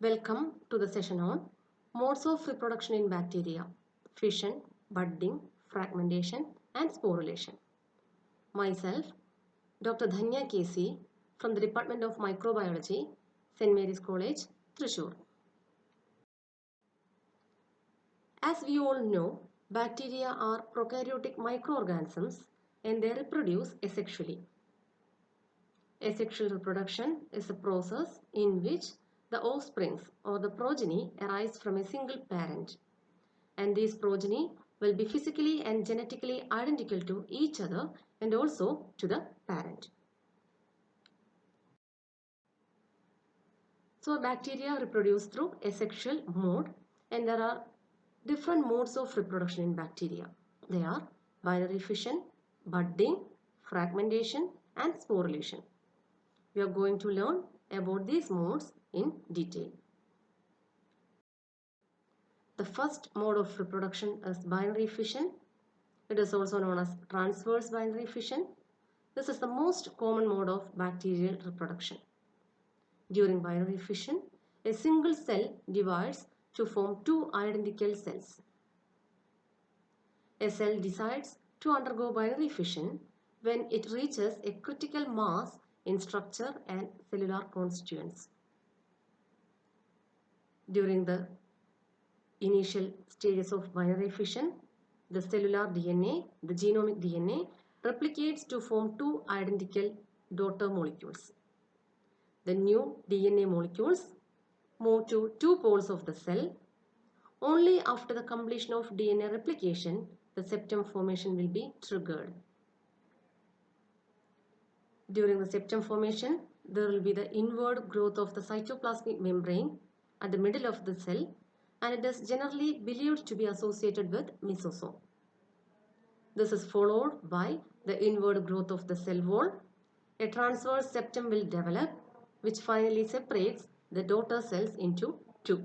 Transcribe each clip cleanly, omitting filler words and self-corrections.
Welcome to the session on modes of reproduction in bacteria, fission, budding, fragmentation and sporulation. Myself, Dr. Dhanya K.C. from the Department of Microbiology, St. Mary's College, Thrissur. As we all know, bacteria are prokaryotic microorganisms and they reproduce asexually. Asexual reproduction is a process in which the offsprings or the progeny arise from a single parent, and these progeny will be physically and genetically identical to each other and also to the parent. So bacteria reproduce through asexual mode, and there are different modes of reproduction in bacteria. They are binary fission, budding, fragmentation and sporulation. We are going to learn about these modes in detail. The first mode of reproduction is binary fission. It is also known as transverse binary fission. This is the most common mode of bacterial reproduction. During binary fission, a single cell divides to form two identical cells. A cell decides to undergo binary fission when it reaches a critical mass in structure and cellular constituents. During the initial stages of binary fission, the cellular DNA, the genomic DNA, replicates to form two identical daughter molecules. The new DNA molecules move to two poles of the cell. Only after the completion of DNA replication, the septum formation will be triggered. During the septum formation, there will be the inward growth of the cytoplasmic membrane at the middle of the cell, and it is generally believed to be associated with mesosome. This is followed by the inward growth of the cell wall. A transverse septum will develop, which finally separates the daughter cells into two.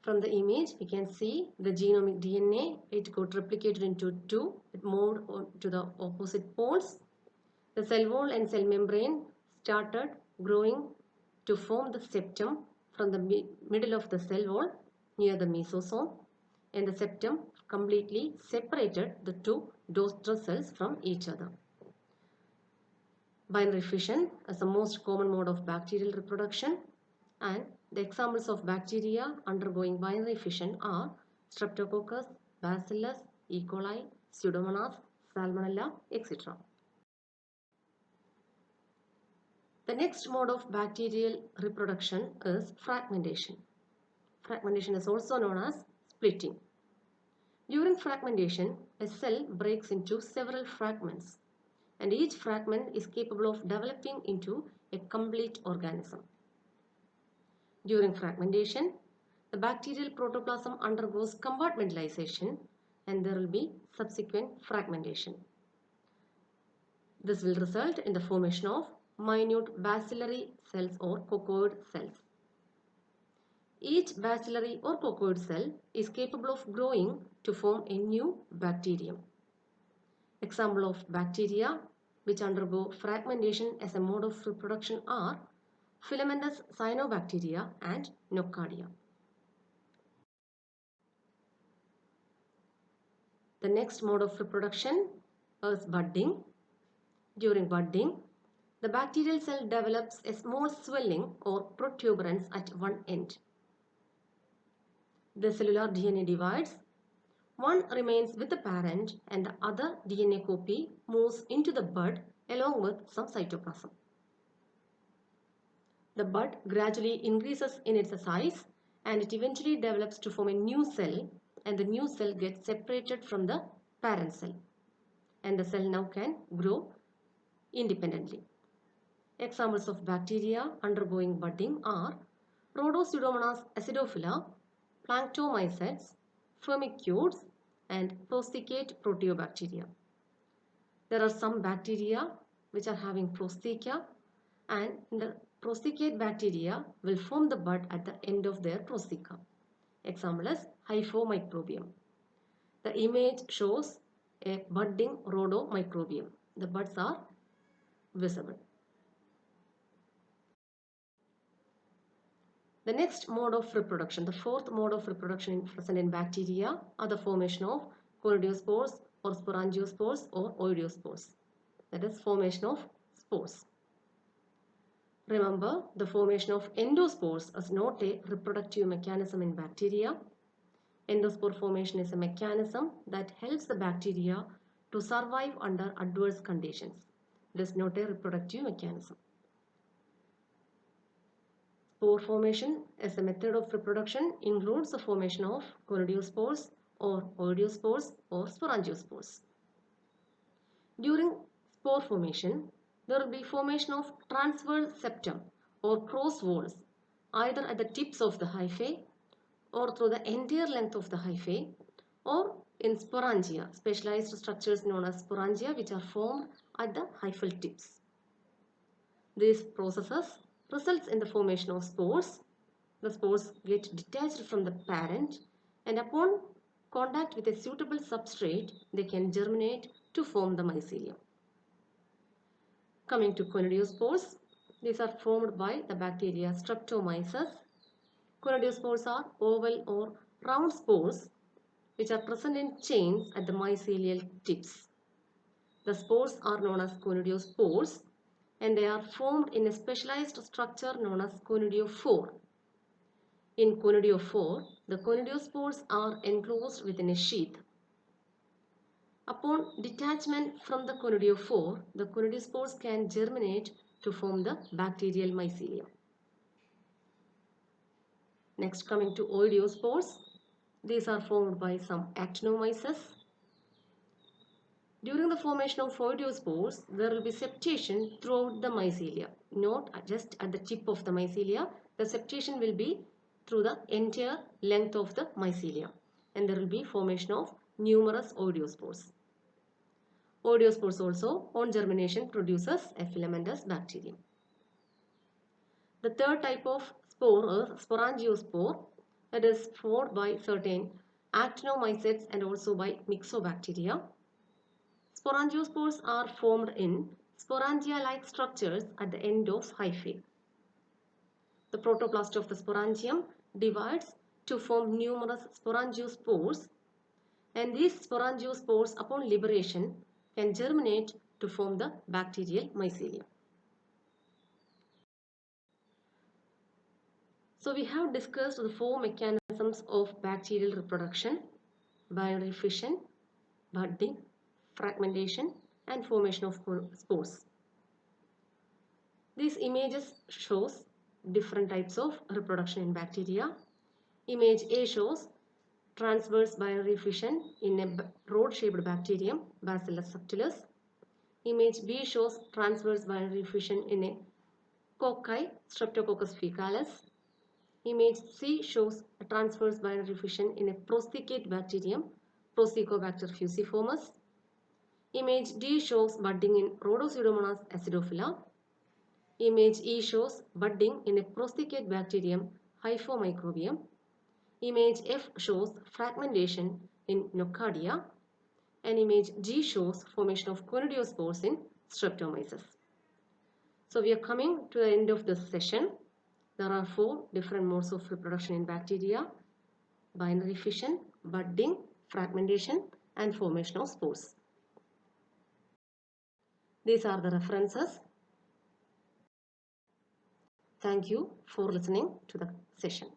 From the image, we can see the genomic DNA. It got replicated into two. It moved on to the opposite poles. The cell wall and cell membrane started growing to form the septum from the middle of the cell wall near the mesosome, and the septum completely separated the two daughter cells from each other. Binary fission is the most common mode of bacterial reproduction, and the examples of bacteria undergoing binary fission are Streptococcus, Bacillus, E. coli, Pseudomonas, Salmonella, etc. The next mode of bacterial reproduction is fragmentation. Fragmentation is also known as splitting. During fragmentation, a cell breaks into several fragments, and each fragment is capable of developing into a complete organism. During fragmentation, the bacterial protoplasm undergoes compartmentalization, and there will be subsequent fragmentation. This will result in the formation of minute bacillary cells or coccoid cells. Each bacillary or coccoid cell is capable of growing to form a new bacterium. Example of bacteria which undergo fragmentation as a mode of reproduction are filamentous cyanobacteria and Nocardia. The next mode of reproduction is budding. During budding, the bacterial cell develops a small swelling or protuberance at one end. The cellular DNA divides. One remains with the parent and the other DNA copy moves into the bud along with some cytoplasm. The bud gradually increases in its size and it eventually develops to form a new cell, and the new cell gets separated from the parent cell, and the cell now can grow independently. Examples of bacteria undergoing budding are Rhodopseudomonas acidophila, Planctomycetes, Firmicutes, and prosticate proteobacteria. There are some bacteria which are having prosthecia, and the prosticate bacteria will form the bud at the end of their prostheca. Example is Hyphomicrobium. The image shows a budding rhodomicrobium. The buds are visible. The next mode of reproduction, the fourth mode of reproduction present in bacteria, are the formation of conidiospores or sporangiospores or oidiospores. That is formation of spores. Remember, the formation of endospores is not a reproductive mechanism in bacteria. Endospore formation is a mechanism that helps the bacteria to survive under adverse conditions. It is not a reproductive mechanism. Spore formation as a method of reproduction includes the formation of conidiospores or oidiospores or sporangiospores. During spore formation, there will be formation of transverse septum or cross walls either at the tips of the hyphae or through the entire length of the hyphae, or in sporangia, specialized structures known as sporangia which are formed at the hyphal tips. These processes results in the formation of spores. The spores get detached from the parent, and upon contact with a suitable substrate, they can germinate to form the mycelium. Coming to conidiospores, these are formed by the bacteria Streptomyces. Conidiospores are oval or round spores which are present in chains at the mycelial tips. The spores are known as conidiospores and they are formed in a specialized structure known as conidiophore. In conidiophore, the conidiospores are enclosed within a sheath. Upon detachment from the conidiophore, the conidiospores can germinate to form the bacterial mycelium. Next, coming to oidiospores, these are formed by some actinomyces. During the formation of oidiospores, there will be septation throughout the mycelia, not just at the tip of the mycelia. The septation will be through the entire length of the mycelia, and there will be formation of numerous oidiospores. Oidiospores also, on germination, produces a filamentous bacterium. The third type of spore is sporangiospore, that is formed by certain actinomycetes and also by myxobacteria. Sporangiospores are formed in sporangia-like structures at the end of hyphae. The protoplast of the sporangium divides to form numerous sporangiospores, and these sporangiospores upon liberation can germinate to form the bacterial mycelium. So we have discussed the four mechanisms of bacterial reproduction: binary fission, budding, fragmentation, and formation of spores. These images shows different types of reproduction in bacteria. Image A shows transverse binary fission in a rod-shaped bacterium, Bacillus subtilis. Image B shows transverse binary fission in a cocci, Streptococcus faecalis. Image C shows a transverse binary fission in a prosticate bacterium, Prosticobacter fusiformis. Image D shows budding in Rhodopseudomonas acidophila. Image E shows budding in a prosticate bacterium, Hyphomicrobium. Image F shows fragmentation in Nocardia. And image G shows formation of conidiospores in Streptomyces. So we are coming to the end of this session. There are four different modes of reproduction in bacteria: binary fission, budding, fragmentation, and formation of spores. These are the references. Thank you for listening to the session.